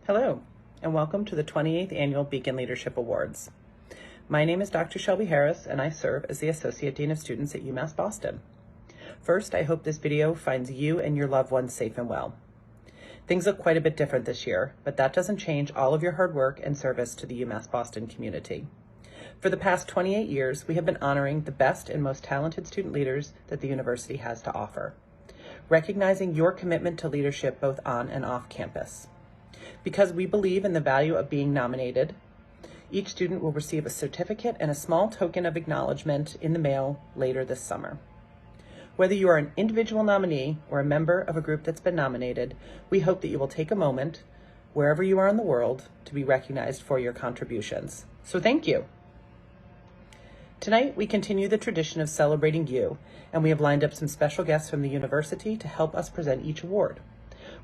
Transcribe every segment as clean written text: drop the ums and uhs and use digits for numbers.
Hello, and welcome to the 28th Annual Beacon Leadership Awards. My name is Dr. Shelby Harris, and I serve as the Associate Dean of Students at UMass Boston. First, I hope this video finds you and your loved ones safe and well. Things look quite a bit different this year, but that doesn't change all of your hard work and service to the UMass Boston community. For the past 28 years, we have been honoring the best and most talented student leaders that the university has to offer, recognizing your commitment to leadership both on and off campus. Because we believe in the value of being nominated, each student will receive a certificate and a small token of acknowledgement in the mail later this summer. Whether you are an individual nominee or a member of a group that's been nominated, we hope that you will take a moment, wherever you are in the world, to be recognized for your contributions. So thank you. Tonight, we continue the tradition of celebrating you, and we have lined up some special guests from the university to help us present each award.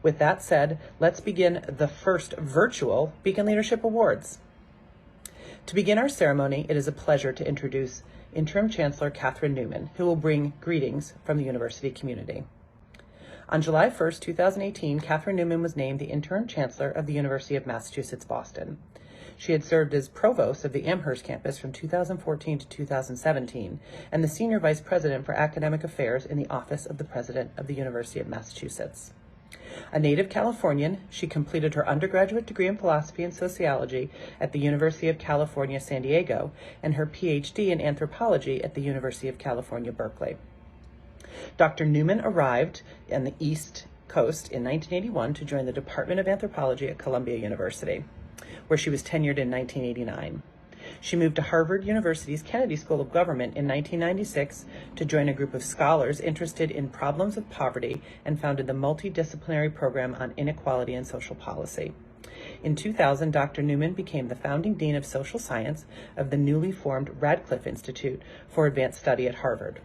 With that said, let's begin the first virtual Beacon Leadership Awards. To begin our ceremony, it is a pleasure to introduce Interim Chancellor Catherine Newman, who will bring greetings from the university community. On July 1st, 2018, Catherine Newman was named the Interim Chancellor of the University of Massachusetts, Boston. She had served as Provost of the Amherst campus from 2014 to 2017, and the Senior Vice President for Academic Affairs in the Office of the President of the University of Massachusetts. A native Californian, she completed her undergraduate degree in philosophy and sociology at the University of California, San Diego, and her PhD in anthropology at the University of California, Berkeley. Dr. Newman arrived on the East Coast in 1981 to join the Department of Anthropology at Columbia University, where she was tenured in 1989. She moved to Harvard University's Kennedy School of Government in 1996 to join a group of scholars interested in problems of poverty and founded the multidisciplinary program on inequality and social policy. In 2000, Dr. Newman became the founding dean of social science of the newly formed Radcliffe Institute for Advanced Study at Harvard.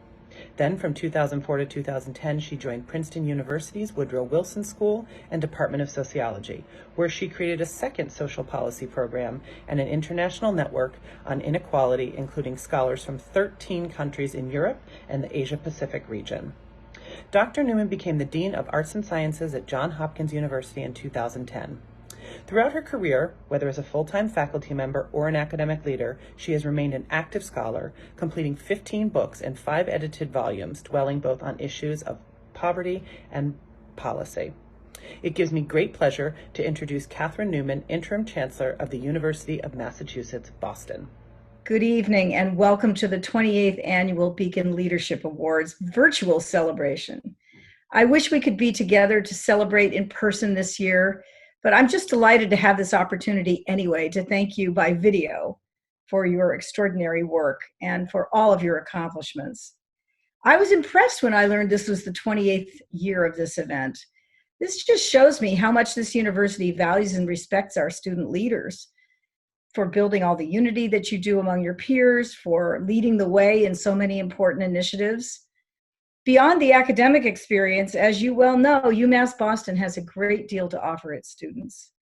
Then, from 2004 to 2010, she joined Princeton University's Woodrow Wilson School and Department of Sociology, where she created a second social policy program and an international network on inequality, including scholars from 13 countries in Europe and the Asia-Pacific region. Dr. Newman became the Dean of Arts and Sciences at Johns Hopkins University in 2010. Throughout her career, whether as a full-time faculty member or an academic leader, she has remained an active scholar, completing 15 books and 5 edited volumes, dwelling both on issues of poverty and policy. It gives me great pleasure to introduce Catherine Newman, Interim Chancellor of the University of Massachusetts, Boston. Good evening and welcome to the 28th Annual Beacon Leadership Awards virtual celebration. I wish we could be together to celebrate in person this year, but I'm just delighted to have this opportunity anyway to thank you by video for your extraordinary work and for all of your accomplishments. I was impressed when I learned this was the 28th year of this event. This just shows me how much this university values and respects our student leaders, for building all the unity that you do among your peers, for leading the way in so many important initiatives. Beyond the academic experience, as you well know, UMass Boston has a great deal to offer its students.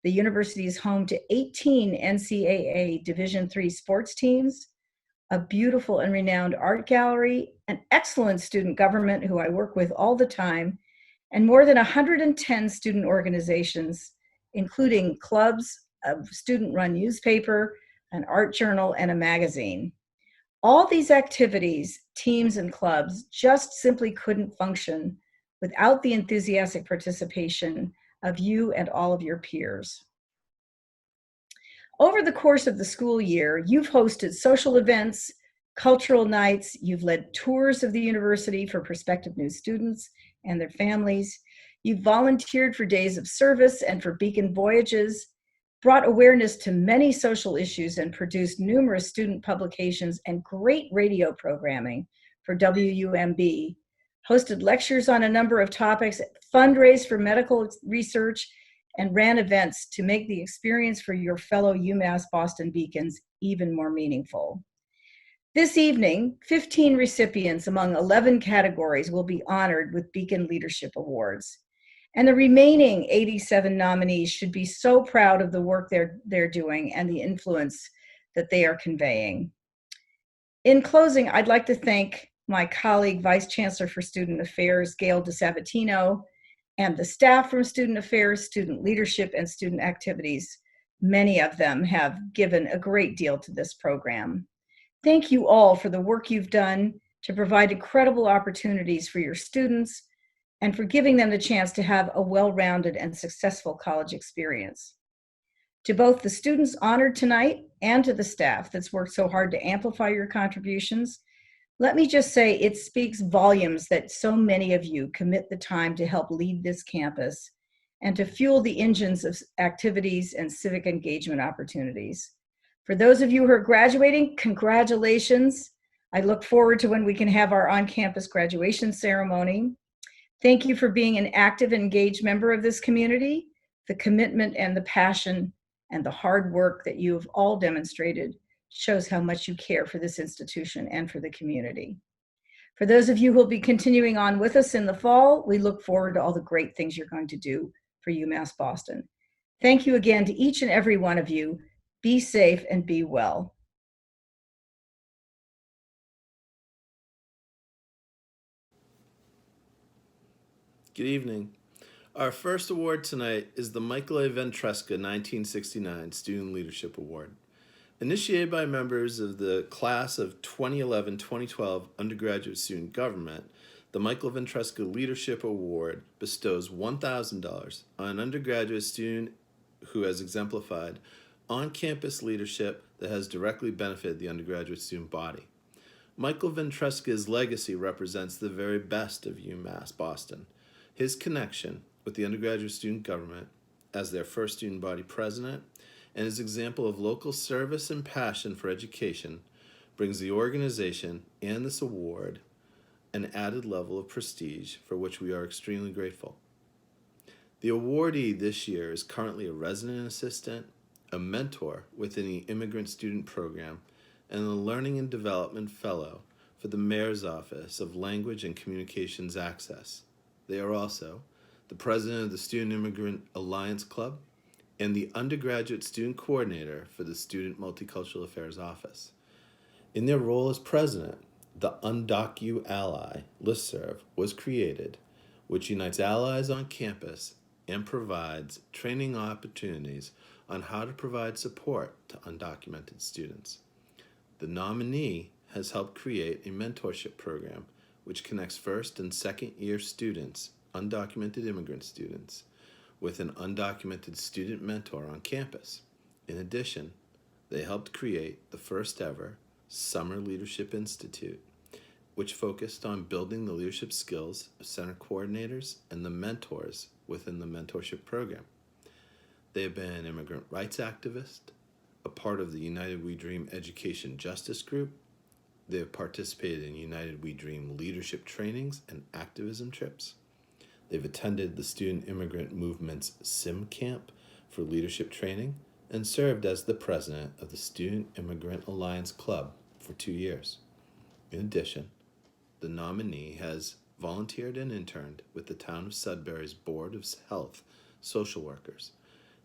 The university is home to 18 NCAA Division III sports teams, a beautiful and renowned art gallery, an excellent student government who I work with all the time, and more than 110 student organizations, including clubs, a student-run newspaper, an art journal, and a magazine. All these activities, teams, and clubs just simply couldn't function without the enthusiastic participation of you and all of your peers. Over the course of the school year, you've hosted social events, cultural nights, you've led tours of the university for prospective new students and their families, you've volunteered for days of service and for Beacon voyages, brought awareness to many social issues and produced numerous student publications and great radio programming for WUMB, hosted lectures on a number of topics, fundraised for medical research, and ran events to make the experience for your fellow UMass Boston Beacons even more meaningful. This evening, 15 recipients among 11 categories will be honored with Beacon Leadership Awards. And the remaining 87 nominees should be so proud of the work they're doing and the influence that they are conveying. In closing, I'd like to thank my colleague, Vice Chancellor for Student Affairs, Gail DeSabatino, and the staff from Student Affairs, Student Leadership, and Student Activities. Many of them have given a great deal to this program. Thank you all for the work you've done to provide incredible opportunities for your students and for giving them the chance to have a well-rounded and successful college experience. To both the students honored tonight and to the staff that's worked so hard to amplify your contributions, let me just say it speaks volumes that so many of you commit the time to help lead this campus and to fuel the engines of activities and civic engagement opportunities. For those of you who are graduating, congratulations. I look forward to when we can have our on-campus graduation ceremony. Thank you for being an active and engaged member of this community. The commitment and the passion and the hard work that you have all demonstrated shows how much you care for this institution and for the community. For those of you who will be continuing on with us in the fall, we look forward to all the great things you're going to do for UMass Boston. Thank you again to each and every one of you. Be safe and be well. Good evening. Our first award tonight is the Michael A. Ventresca 1969 Student Leadership Award. Initiated by members of the class of 2011-2012 undergraduate student government, the Michael Ventresca Leadership Award bestows $1,000 on an undergraduate student who has exemplified on-campus leadership that has directly benefited the undergraduate student body. Michael Ventresca's legacy represents the very best of UMass Boston. His connection with the undergraduate student government as their first student body president and his example of local service and passion for education brings the organization and this award an added level of prestige for which we are extremely grateful. The awardee this year is currently a resident assistant, a mentor within the immigrant student program, and a learning and development fellow for the Mayor's Office of Language and Communications Access. They are also the president of the Student Immigrant Alliance Club and the undergraduate student coordinator for the Student Multicultural Affairs Office. In their role as president, the Undocu Ally listserv was created, which unites allies on campus and provides training opportunities on how to provide support to undocumented students. The nominee has helped create a mentorship program which connects first and second year students, undocumented immigrant students, with an undocumented student mentor on campus. In addition, they helped create the first ever Summer Leadership Institute, which focused on building the leadership skills of center coordinators and the mentors within the mentorship program. They have been an immigrant rights activist, a part of the United We Dream Education Justice Group. They have participated in United We Dream leadership trainings and activism trips. They've attended the Student Immigrant Movement's SIM Camp for leadership training and served as the president of the Student Immigrant Alliance Club for 2 years. In addition, the nominee has volunteered and interned with the town of Sudbury's Board of Health social workers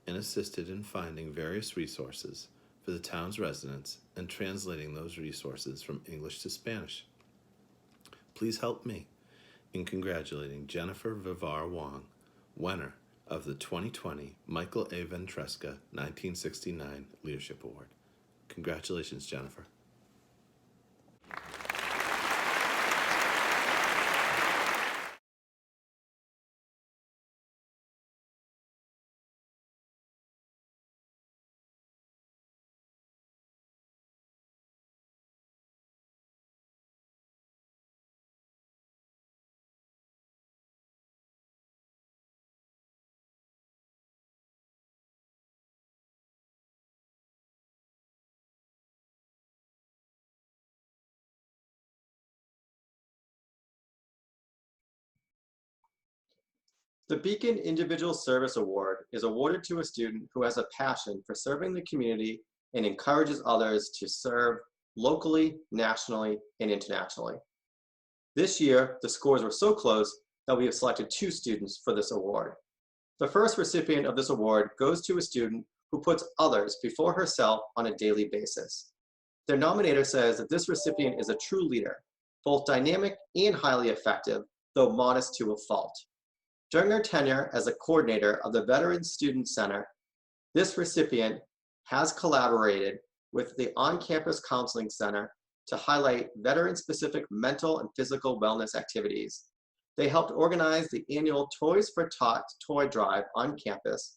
and assisted in finding various resources for the town's residents and translating those resources from English to Spanish. Please help me in congratulating Jennifer Vivar Wong, winner of the 2020 Michael A. Ventresca 1969 Leadership Award. Congratulations, Jennifer. The Beacon Individual Service Award is awarded to a student who has a passion for serving the community and encourages others to serve locally, nationally, and internationally. This year, the scores were so close that we have selected 2 students for this award. The first recipient of this award goes to a student who puts others before herself on a daily basis. Their nominator says that this recipient is a true leader, both dynamic and highly effective, though modest to a fault. During her tenure as a coordinator of the Veterans Student Center, this recipient has collaborated with the On-Campus Counseling Center to highlight veteran-specific mental and physical wellness activities. They helped organize the annual Toys for Tots toy drive on campus.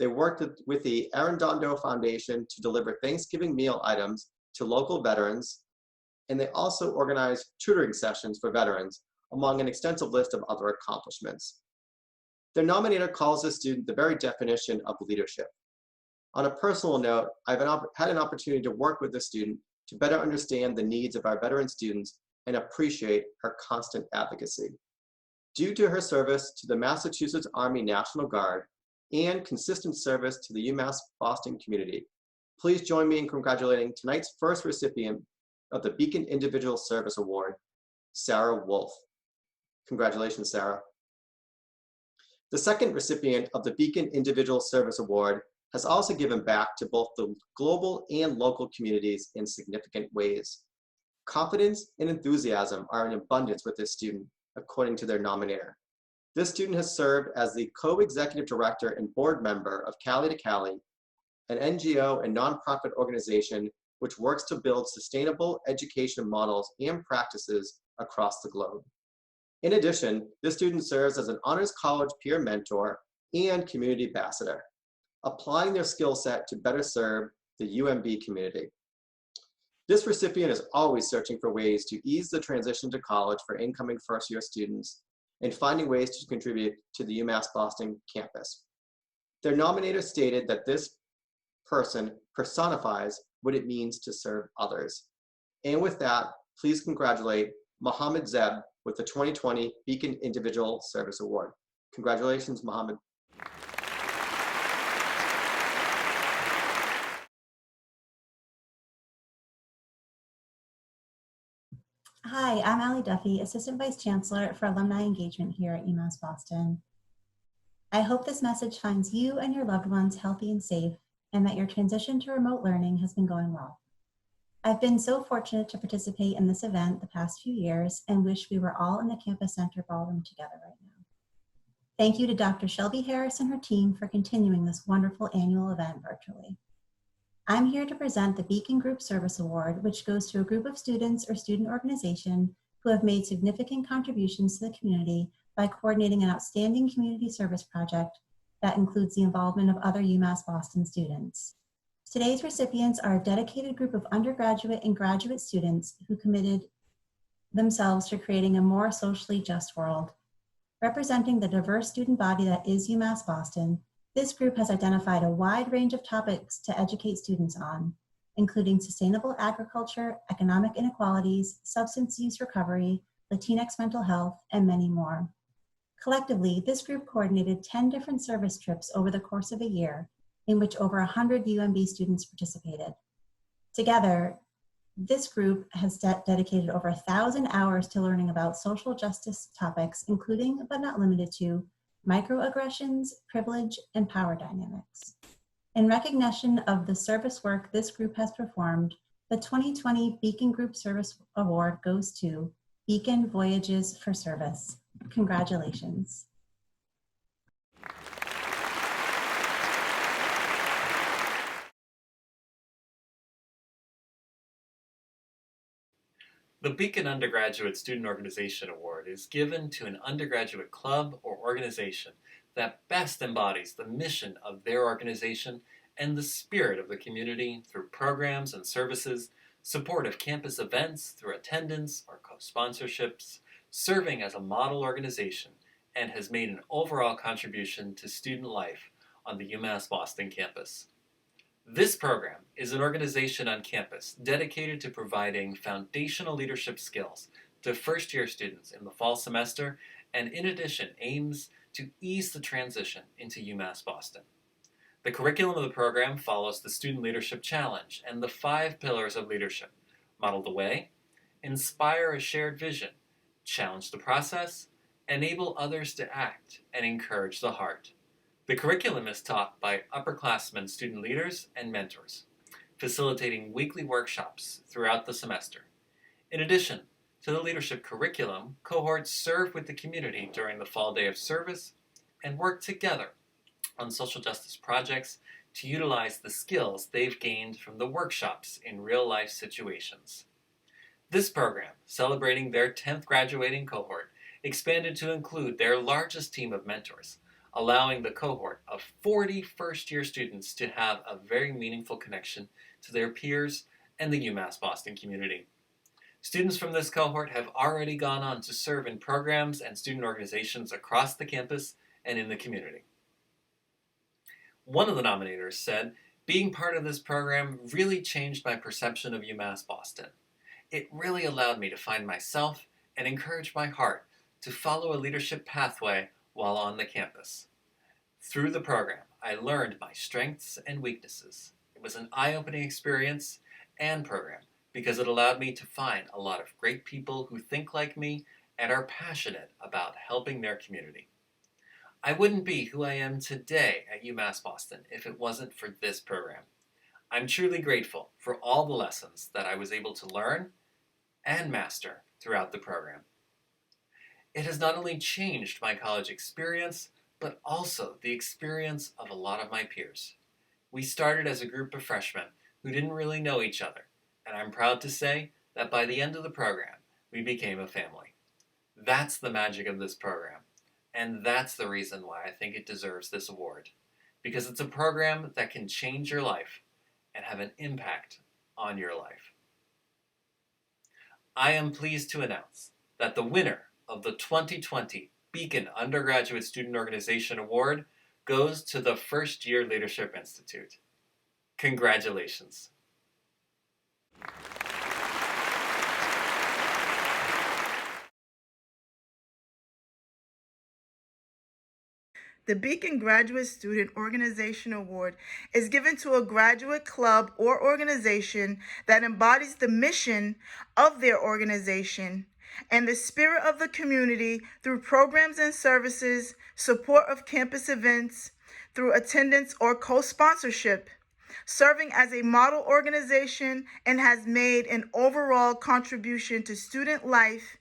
They worked with the Arredondo Foundation to deliver Thanksgiving meal items to local veterans, and they also organized tutoring sessions for veterans, among an extensive list of other accomplishments. Their nominator calls this student the very definition of leadership. On a personal note, I've had an opportunity to work with this student to better understand the needs of our veteran students and appreciate her constant advocacy. Due to her service to the Massachusetts Army National Guard and consistent service to the UMass Boston community, please join me in congratulating tonight's first recipient of the Beacon Individual Service Award, Sarah Wolf. Congratulations, Sarah. The second recipient of the Beacon Individual Service Award has also given back to both the global and local communities in significant ways. Confidence and enthusiasm are in abundance with this student, according to their nominator. This student has served as the co-executive director and board member of Cali to Cali, an NGO and nonprofit organization which works to build sustainable education models and practices across the globe. In addition, this student serves as an honors college peer mentor and community ambassador, applying their skill set to better serve the UMB community. This recipient is always searching for ways to ease the transition to college for incoming first-year students and finding ways to contribute to the UMass Boston campus. Their nominator stated that this person personifies what it means to serve others. And with that, please congratulate Mohammed Zeb with the 2020 Beacon Individual Service Award. Congratulations, Mohammed. Hi, I'm Allie Duffy, Assistant Vice Chancellor for Alumni Engagement here at UMass Boston. I hope this message finds you and your loved ones healthy and safe, and that your transition to remote learning has been going well. I've been so fortunate to participate in this event the past few years and wish we were all in the Campus Center ballroom together right now. Thank you to Dr. Shelby Harris and her team for continuing this wonderful annual event virtually. I'm here to present the Beacon Group Service Award, which goes to a group of students or student organization who have made significant contributions to the community by coordinating an outstanding community service project that includes the involvement of other UMass Boston students. Today's recipients are a dedicated group of undergraduate and graduate students who committed themselves to creating a more socially just world. Representing the diverse student body that is UMass Boston, this group has identified a wide range of topics to educate students on, including sustainable agriculture, economic inequalities, substance use recovery, Latinx mental health, and many more. Collectively, this group coordinated 10 different service trips over the course of a year, in which over 100 UMB students participated. Together, this group has dedicated over 1,000 hours to learning about social justice topics, including, but not limited to, microaggressions, privilege, and power dynamics. In recognition of the service work this group has performed, the 2020 Beacon Group Service Award goes to Beacon Voyages for Service. Congratulations. The Beacon Undergraduate Student Organization Award is given to an undergraduate club or organization that best embodies the mission of their organization and the spirit of the community through programs and services, support of campus events through attendance or co-sponsorships, serving as a model organization, and has made an overall contribution to student life on the UMass Boston campus. This program is an organization on campus dedicated to providing foundational leadership skills to first-year students in the fall semester, and in addition aims to ease the transition into UMass Boston. The curriculum of the program follows the Student Leadership Challenge and the 5 pillars of leadership: model the way, inspire a shared vision, challenge the process, enable others to act, and encourage the heart. The curriculum is taught by upperclassmen student leaders and mentors, facilitating weekly workshops throughout the semester. In addition to the leadership curriculum, cohorts serve with the community during the fall day of service and work together on social justice projects to utilize the skills they've gained from the workshops in real-life situations. This program, celebrating their 10th graduating cohort, expanded to include their largest team of mentors, allowing the cohort of 40 first-year students to have a very meaningful connection to their peers and the UMass Boston community. Students from this cohort have already gone on to serve in programs and student organizations across the campus and in the community. One of the nominators said, "Being part of this program really changed my perception of UMass Boston. It really allowed me to find myself and encourage my heart to follow a leadership pathway while on the campus. Through the program, I learned my strengths and weaknesses. It was an eye-opening experience and program because it allowed me to find a lot of great people who think like me and are passionate about helping their community. I wouldn't be who I am today at UMass Boston if it wasn't for this program. I'm truly grateful for all the lessons that I was able to learn and master throughout the program. It has not only changed my college experience, but also the experience of a lot of my peers. We started as a group of freshmen who didn't really know each other, and I'm proud to say that by the end of the program, we became a family. That's the magic of this program, and that's the reason why I think it deserves this award, because it's a program that can change your life and have an impact on your life. I am pleased to announce that the winner of the 2020 Beacon Undergraduate Student Organization Award goes to the First Year Leadership Institute. Congratulations. The Beacon Graduate Student Organization Award is given to a graduate club or organization that embodies the mission of their organization and the spirit of the community through programs and services, support of campus events, through attendance or co-sponsorship, serving as a model organization, and has made an overall contribution to student life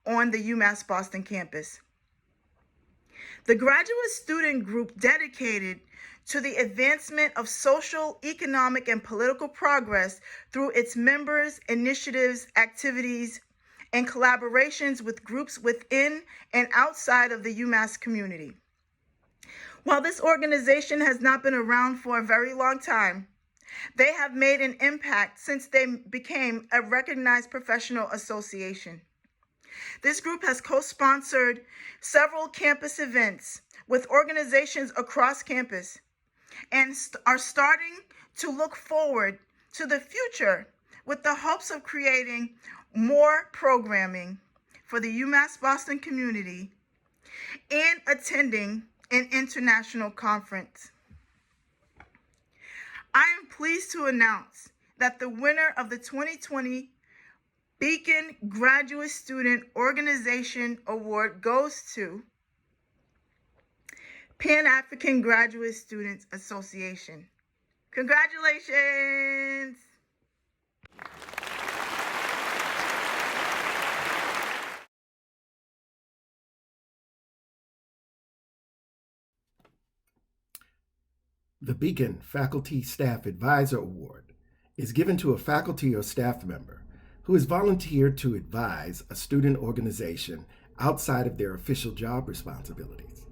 on the UMass Boston campus. The graduate student group dedicated to the advancement of social, economic, and political progress through its members, initiatives, activities, and collaborations with groups within and outside of the UMass community. While this organization has not been around for a very long time, they have made an impact since they became a recognized professional association. This group has co-sponsored several campus events with organizations across campus and are starting to look forward to the future with the hopes of creating more programming for the UMass Boston community and attending an international conference. I am pleased to announce that the winner of the 2020 Beacon Graduate Student Organization Award goes to Pan-African Graduate Students Association. Congratulations! The Beacon Faculty Staff Advisor Award is given to a faculty or staff member who has volunteered to advise a student organization outside of their official job responsibilities.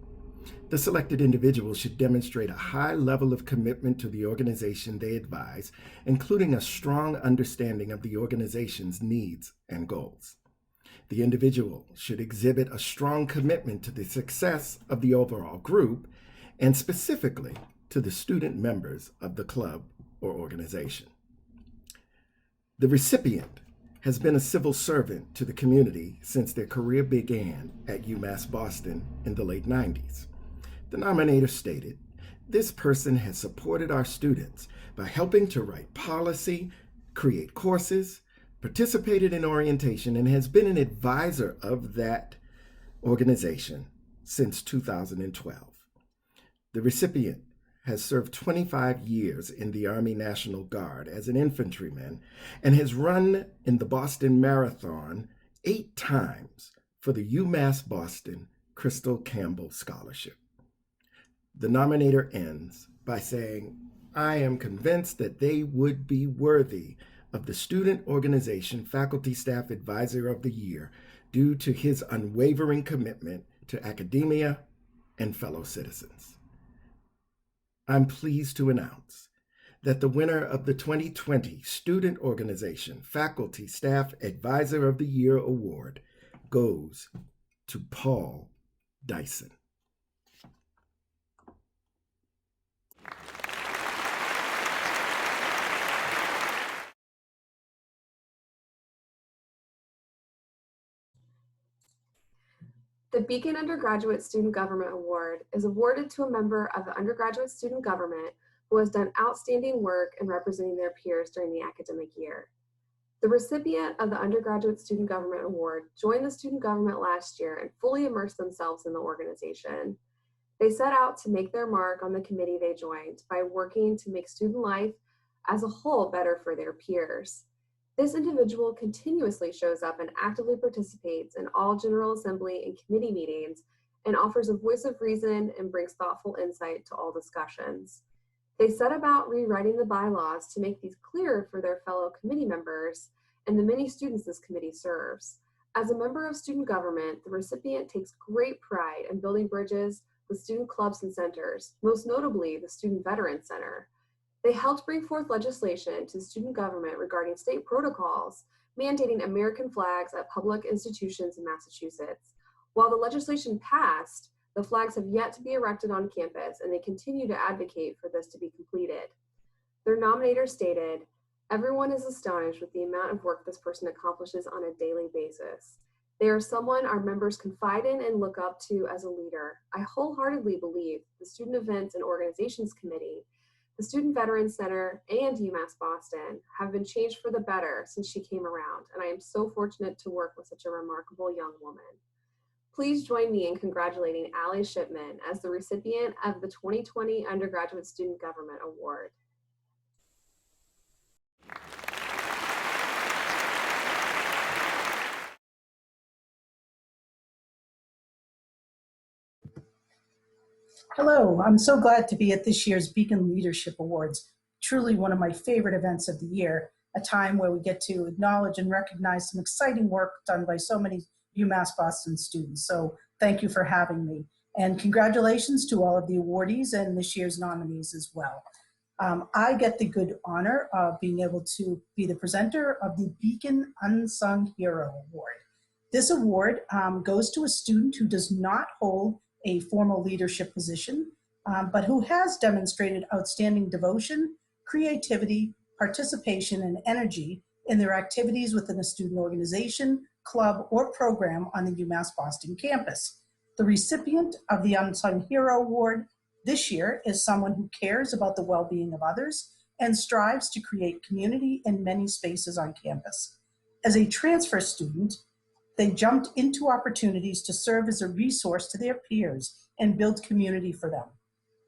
The selected individual should demonstrate a high level of commitment to the organization they advise, including a strong understanding of the organization's needs and goals. The individual should exhibit a strong commitment to the success of the overall group and specifically to the student members of the club or organization. The recipient has been a civil servant to the community since their career began at UMass Boston in the late 90s. The nominator stated, "This person has supported our students by helping to write policy, create courses, participated in orientation, and has been an advisor of that organization since 2012. The recipient has served 25 years in the Army National Guard as an infantryman and has run in the Boston Marathon 8 times for the UMass Boston Crystal Campbell Scholarship. The nominator ends by saying, I am convinced that they would be worthy of the Student Organization Faculty Staff Advisor of the Year due to his unwavering commitment to academia and fellow citizens. I'm pleased to announce that the winner of the 2020 Student Organization Faculty Staff Advisor of the Year Award goes to Paul Dyson. The Beacon Undergraduate Student Government Award is awarded to a member of the undergraduate student government who has done outstanding work in representing their peers during the academic year. The recipient of the Undergraduate Student Government Award joined the student government last year and fully immersed themselves in the organization. They set out to make their mark on the committee they joined by working to make student life as a whole better for their peers. This individual continuously shows up and actively participates in all General Assembly and committee meetings and offers a voice of reason and brings thoughtful insight to all discussions. They set about rewriting the bylaws to make these clearer for their fellow committee members and the many students this committee serves. As a member of student government, the recipient takes great pride in building bridges with student clubs and centers, most notably the Student Veterans Center. They helped bring forth legislation to student government regarding state protocols mandating American flags at public institutions in Massachusetts. While the legislation passed, the flags have yet to be erected on campus, and they continue to advocate for this to be completed. Their nominator stated, "Everyone is astonished with the amount of work this person accomplishes on a daily basis. They are someone our members confide in and look up to as a leader. I wholeheartedly believe the Student Events and Organizations Committee, the Student Veterans Center, and UMass Boston have been changed for the better since she came around, and I am so fortunate to work with such a remarkable young woman." Please join me in congratulating Allie Shipman as the recipient of the 2020 Undergraduate Student Government Award. Hello, I'm so glad to be at this year's Beacon Leadership Awards, truly one of my favorite events of the year, a time where we get to acknowledge and recognize some exciting work done by so many UMass Boston students. So thank you for having me. And congratulations to all of the awardees and this year's nominees as well. I get the good honor of being able to be the presenter of the Beacon Unsung Hero Award. This award goes to a student who does not hold a formal leadership position, but who has demonstrated outstanding devotion, creativity, participation, and energy in their activities within a student organization, club, or program on the UMass Boston campus. The recipient of the Unsung Hero Award this year is someone who cares about the well-being of others and strives to create community in many spaces on campus. As a transfer student, they jumped into opportunities to serve as a resource to their peers and build community for them.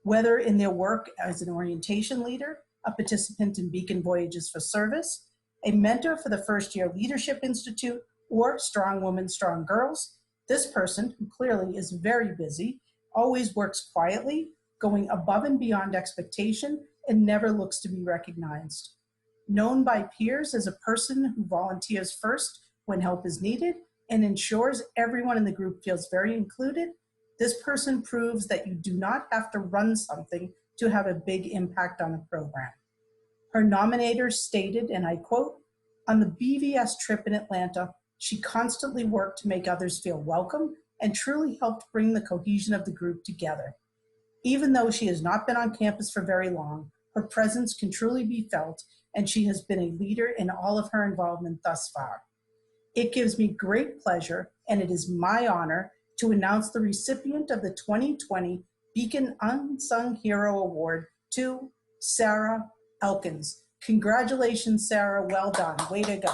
Whether in their work as an orientation leader, a participant in Beacon Voyages for Service, a mentor for the First Year Leadership Institute, or Strong Women, Strong Girls, this person, who clearly is very busy, always works quietly, going above and beyond expectation, and never looks to be recognized. Known by peers as a person who volunteers first when help is needed and ensures everyone in the group feels very included, this person proves that you do not have to run something to have a big impact on a program. Her nominators stated, and I quote, "On the BVS trip in Atlanta, she constantly worked to make others feel welcome and truly helped bring the cohesion of the group together. Even though she has not been on campus for very long, her presence can truly be felt, and she has been a leader in all of her involvement thus far. It gives me great pleasure, and it is my honor to announce the recipient of the 2020 Beacon Unsung Hero Award to Sarah Elkins. Congratulations, Sarah. Well done. Way to go.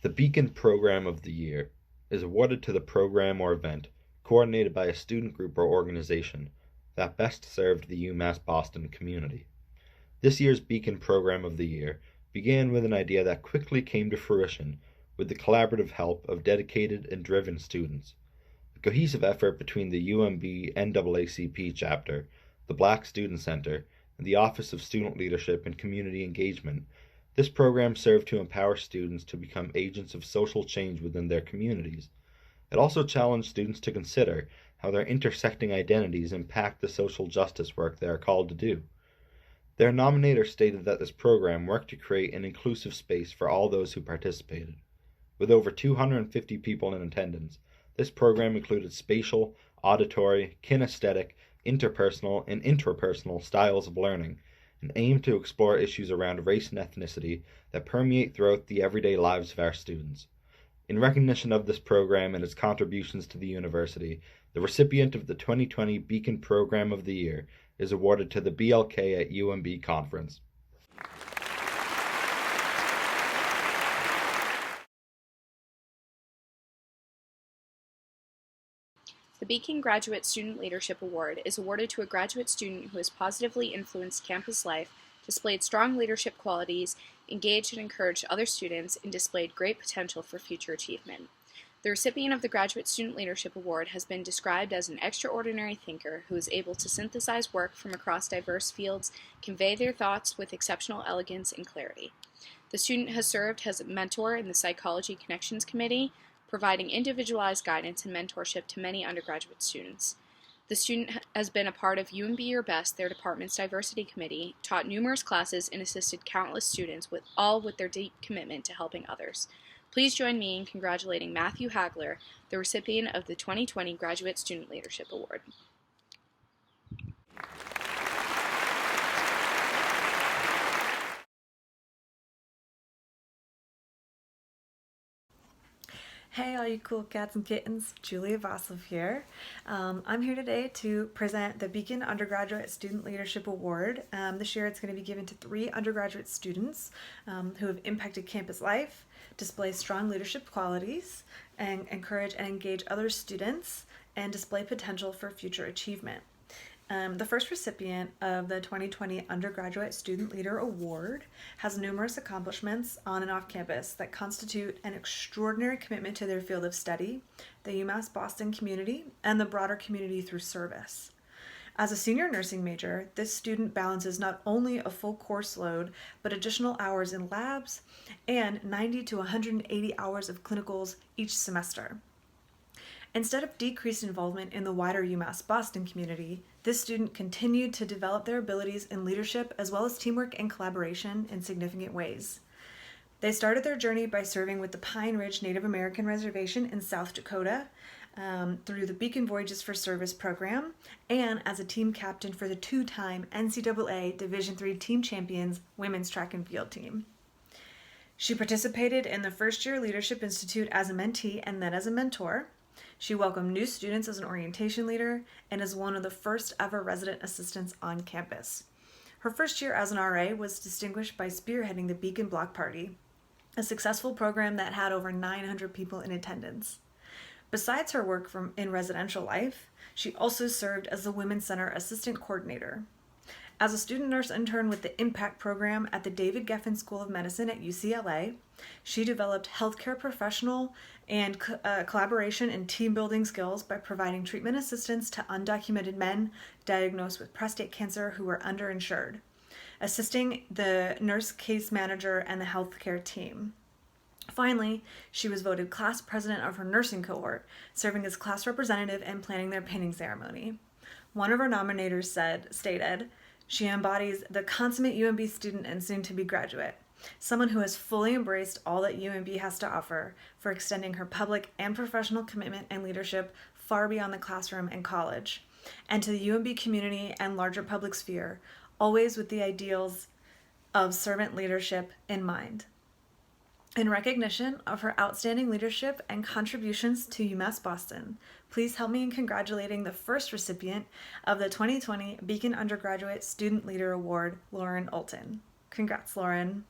The Beacon Program of the Year is awarded to the program or event coordinated by a student group or organization that best served the UMass Boston community. This year's Beacon Program of the Year began with an idea that quickly came to fruition with the collaborative help of dedicated and driven students. A cohesive effort between the UMB NAACP chapter, the Black Student Center, and the Office of Student Leadership and Community Engagement, this program served to empower students to become agents of social change within their communities. It also challenged students to consider how their intersecting identities impact the social justice work they are called to do. Their nominator stated that this program worked to create an inclusive space for all those who participated. With over 250 people in attendance, this program included spatial, auditory, kinesthetic, interpersonal, and intrapersonal styles of learning, and aimed to explore issues around race and ethnicity that permeate throughout the everyday lives of our students. In recognition of this program and its contributions to the university, the recipient of the 2020 Beacon Program of the Year is awarded to the BLK at UMB Conference. The Beacon Graduate Student Leadership Award is awarded to a graduate student who has positively influenced campus life, displayed strong leadership qualities, engaged and encouraged other students, and displayed great potential for future achievement. The recipient of the Graduate Student Leadership Award has been described as an extraordinary thinker who is able to synthesize work from across diverse fields, convey their thoughts with exceptional elegance and clarity. The student has served as a mentor in the Psychology Connections Committee, providing individualized guidance and mentorship to many undergraduate students. The student has been a part of UMB Your Best, their department's diversity committee, taught numerous classes, and assisted countless students with their deep commitment to helping others. Please join me in congratulating Matthew Hagler, the recipient of the 2020 Graduate Student Leadership Award. Hey all you cool cats and kittens, Julia Vaslov here. I'm here today to present the Beacon Undergraduate Student Leadership Award. This year it's going to be given to 3 undergraduate students who have impacted campus life, display strong leadership qualities, and encourage and engage other students, and display potential for future achievement. The first recipient of the 2020 Undergraduate Student Leader Award has numerous accomplishments on and off campus that constitute an extraordinary commitment to their field of study, the UMass Boston community, and the broader community through service. As a senior nursing major, this student balances not only a full course load, but additional hours in labs and 90 to 180 hours of clinicals each semester. Instead of decreased involvement in the wider UMass Boston community, this student continued to develop their abilities in leadership as well as teamwork and collaboration in significant ways. They started their journey by serving with the Pine Ridge Native American Reservation in South Dakota through the Beacon Voyages for Service program and as a team captain for the 2-time NCAA Division III Team Champions Women's Track and Field team. She participated in the First Year Leadership Institute as a mentee and then as a mentor. She welcomed new students as an orientation leader and is one of the first ever resident assistants on campus. Her first year as an RA was distinguished by spearheading the Beacon Block Party, a successful program that had over 900 people in attendance. Besides her work in residential life, she also served as the Women's Center Assistant Coordinator. As a student nurse intern with the Impact Program at the David Geffen School of Medicine at UCLA, she developed healthcare professional and collaboration and team building skills by providing treatment assistance to undocumented men diagnosed with prostate cancer who were underinsured, assisting the nurse case manager and the healthcare team. Finally, she was voted class president of her nursing cohort, serving as class representative and planning their pinning ceremony. One of her nominators stated, "She embodies the consummate UMB student and soon-to-be graduate, someone who has fully embraced all that UMB has to offer for extending her public and professional commitment and leadership far beyond the classroom and college, and to the UMB community and larger public sphere, always with the ideals of servant leadership in mind." In recognition of her outstanding leadership and contributions to UMass Boston, please help me in congratulating the first recipient of the 2020 Beacon Undergraduate Student Leader Award, Lauren Olton. Congrats, Lauren.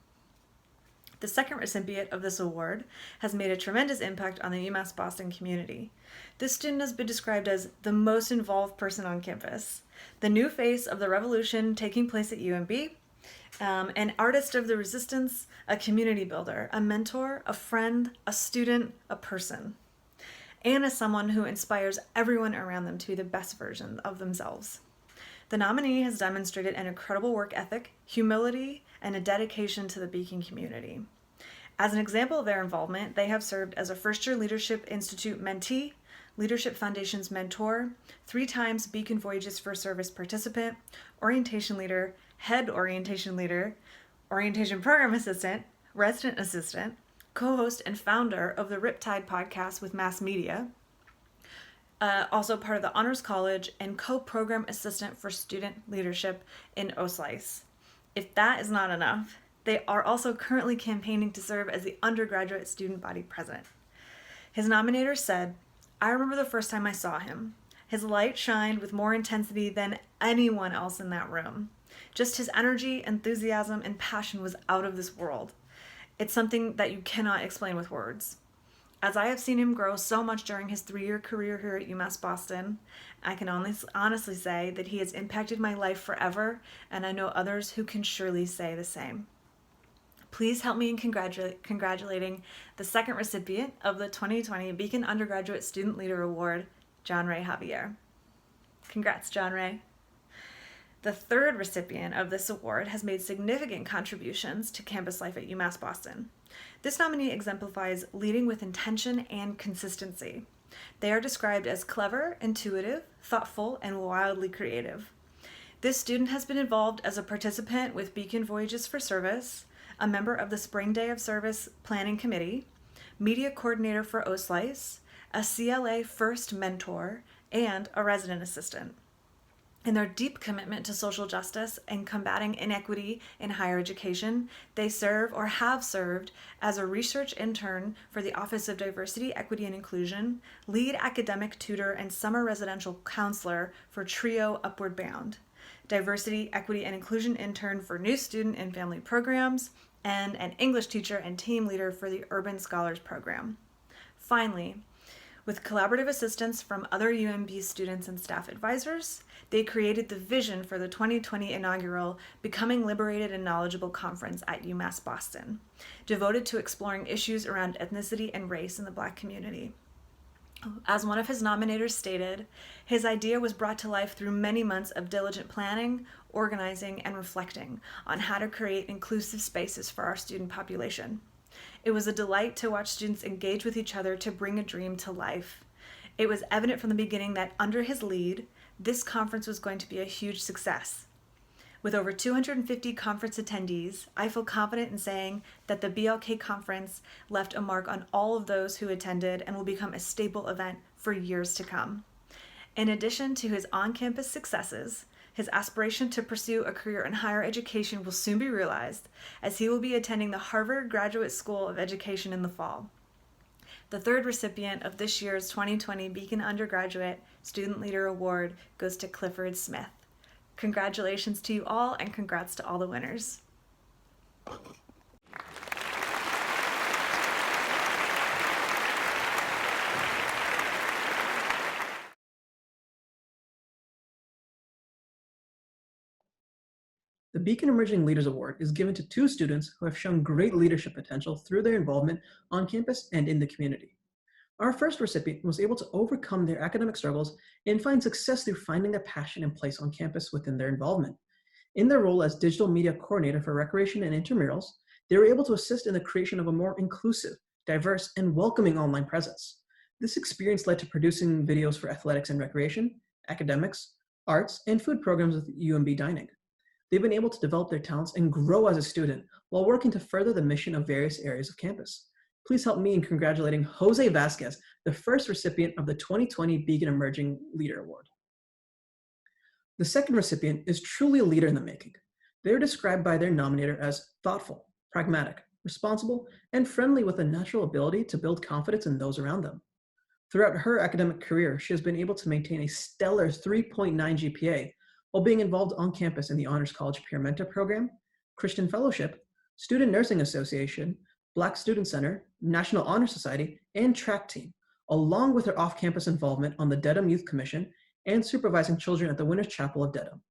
The second recipient of this award has made a tremendous impact on the UMass Boston community. This student has been described as the most involved person on campus, the new face of the revolution taking place at UMB, An artist of the resistance, a community builder, a mentor, a friend, a student, a person, and as someone who inspires everyone around them to be the best version of themselves. The nominee has demonstrated an incredible work ethic, humility, and a dedication to the Beacon community. As an example of their involvement, they have served as a first-year Leadership Institute mentee, Leadership Foundation's mentor, 3 times Beacon Voyages for Service participant, orientation leader, head orientation leader, orientation program assistant, resident assistant, co-host and founder of the Riptide podcast with Mass Media, also part of the Honors College, and co-program assistant for student leadership in OSLICE. If that is not enough, they are also currently campaigning to serve as the undergraduate student body president. His nominator said, "I remember the first time I saw him. His light shined with more intensity than anyone else in that room. Just his energy, enthusiasm, and passion was out of this world. It's something that you cannot explain with words. As I have seen him grow so much during his 3-year career here at UMass Boston, I can honestly say that he has impacted my life forever, and I know others who can surely say the same." Please help me in congratulating the second recipient of the 2020 Beacon Undergraduate Student Leader Award, John Ray Javier. Congrats, John Ray. The third recipient of this award has made significant contributions to campus life at UMass Boston. This nominee exemplifies leading with intention and consistency. They are described as clever, intuitive, thoughtful, and wildly creative. This student has been involved as a participant with Beacon Voyages for Service, a member of the Spring Day of Service Planning Committee, media coordinator for OSLICE, a CLA First mentor, and a resident assistant. In their deep commitment to social justice and combating inequity in higher education, they serve or have served as a research intern for the Office of Diversity, Equity, and Inclusion, lead academic tutor, and summer residential counselor for TRIO Upward Bound, Diversity, Equity, and Inclusion intern for New Student and Family Programs, and an English teacher and team leader for the Urban Scholars Program. Finally, with collaborative assistance from other UMB students and staff advisors, they created the vision for the 2020 inaugural Becoming Liberated and Knowledgeable Conference at UMass Boston, devoted to exploring issues around ethnicity and race in the Black community. As one of his nominators stated, his idea was brought to life through many months of diligent planning, organizing, and reflecting on how to create inclusive spaces for our student population. It was a delight to watch students engage with each other to bring a dream to life. It was evident from the beginning that under his lead, this conference was going to be a huge success. With over 250 conference attendees, I feel confident in saying that the BLK conference left a mark on all of those who attended and will become a staple event for years to come. In addition to his on-campus successes, his aspiration to pursue a career in higher education will soon be realized, as he will be attending the Harvard Graduate School of Education in the fall. The third recipient of this year's 2020 Beacon Undergraduate Student Leader Award goes to Clifford Smith. Congratulations to you all, and congrats to all the winners. The Beacon Emerging Leaders Award is given to 2 students who have shown great leadership potential through their involvement on campus and in the community. Our first recipient was able to overcome their academic struggles and find success through finding a passion and place on campus within their involvement. In their role as digital media coordinator for recreation and intramurals, they were able to assist in the creation of a more inclusive, diverse, and welcoming online presence. This experience led to producing videos for athletics and recreation, academics, arts, and food programs with UMB Dining. They've been able to develop their talents and grow as a student while working to further the mission of various areas of campus. Please help me in congratulating Jose Vasquez, the first recipient of the 2020 Beacon Emerging Leader Award. The second recipient is truly a leader in the making. They are described by their nominator as thoughtful, pragmatic, responsible, and friendly with a natural ability to build confidence in those around them. Throughout her academic career, she has been able to maintain a stellar 3.9 GPA while being involved on campus in the Honors College Peer Mentor Program, Christian Fellowship, Student Nursing Association, Black Student Center, National Honor Society, and track team, along with her off-campus involvement on the Dedham Youth Commission and supervising children at the Winners Chapel of Dedham.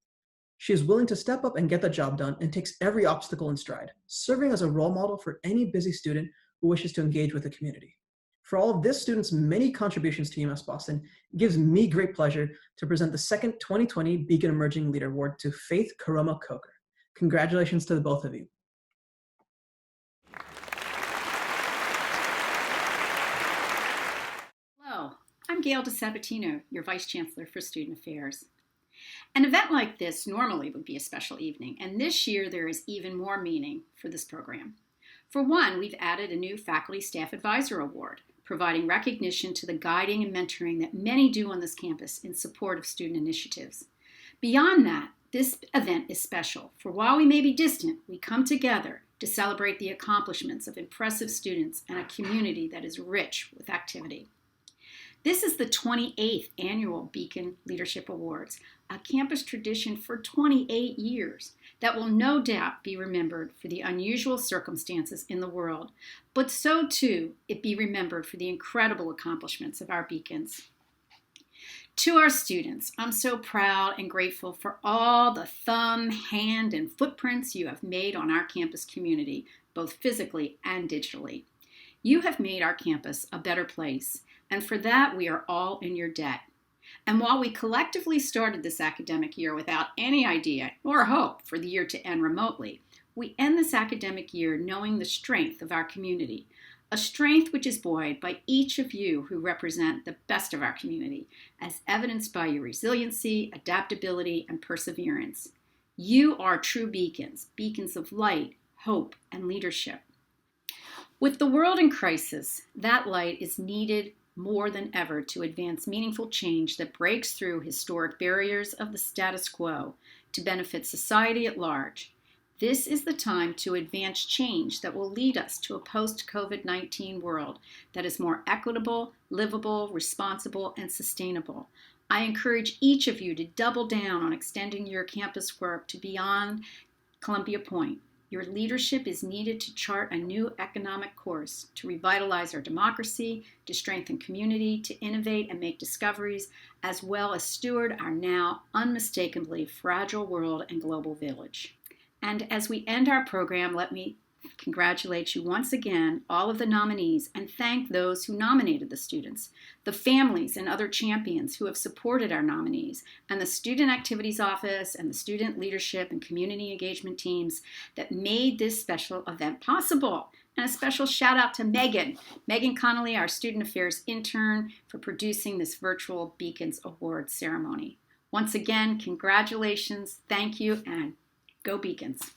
She is willing to step up and get the job done and takes every obstacle in stride, serving as a role model for any busy student who wishes to engage with the community. For all of this student's many contributions to UMass Boston, it gives me great pleasure to present the second 2020 Beacon Emerging Leader Award to Faith Karoma Coker. Congratulations to the both of you. Hello, I'm Gail DeSabatino, your Vice Chancellor for Student Affairs. An event like this normally would be a special evening, and this year there is even more meaning for this program. For one, we've added a new Faculty Staff Advisor Award, providing recognition to the guiding and mentoring that many do on this campus in support of student initiatives. Beyond that, this event is special, for while we may be distant, we come together to celebrate the accomplishments of impressive students and a community that is rich with activity. This is the 28th Annual Beacon Leadership Awards, a campus tradition for 28 years that will no doubt be remembered for the unusual circumstances in the world, but so too it be remembered for the incredible accomplishments of our Beacons. To our students, I'm so proud and grateful for all the thumb, hand, and footprints you have made on our campus community, both physically and digitally. You have made our campus a better place, and for that we are all in your debt. And while we collectively started this academic year without any idea or hope for the year to end remotely, we end this academic year knowing the strength of our community, a strength which is buoyed by each of you who represent the best of our community, as evidenced by your resiliency, adaptability, and perseverance. You are true beacons, beacons of light, hope, and leadership. With the world in crisis, that light is needed more than ever to advance meaningful change that breaks through historic barriers of the status quo to benefit society at large. This is the time to advance change that will lead us to a post-COVID-19 world that is more equitable, livable, responsible, and sustainable. I encourage each of you to double down on extending your campus work to beyond Columbia Point. Your leadership is needed to chart a new economic course, to revitalize our democracy, to strengthen community, to innovate and make discoveries, as well as steward our now unmistakably fragile world and global village. And as we end our program, let me congratulate you once again, all of the nominees, and thank those who nominated the students, the families and other champions who have supported our nominees, and the Student Activities Office and the Student Leadership and Community Engagement teams that made this special event possible. And a special shout out to Megan Connolly, our Student Affairs intern, for producing this virtual Beacons Award ceremony. Once again, congratulations, thank you, and go Beacons.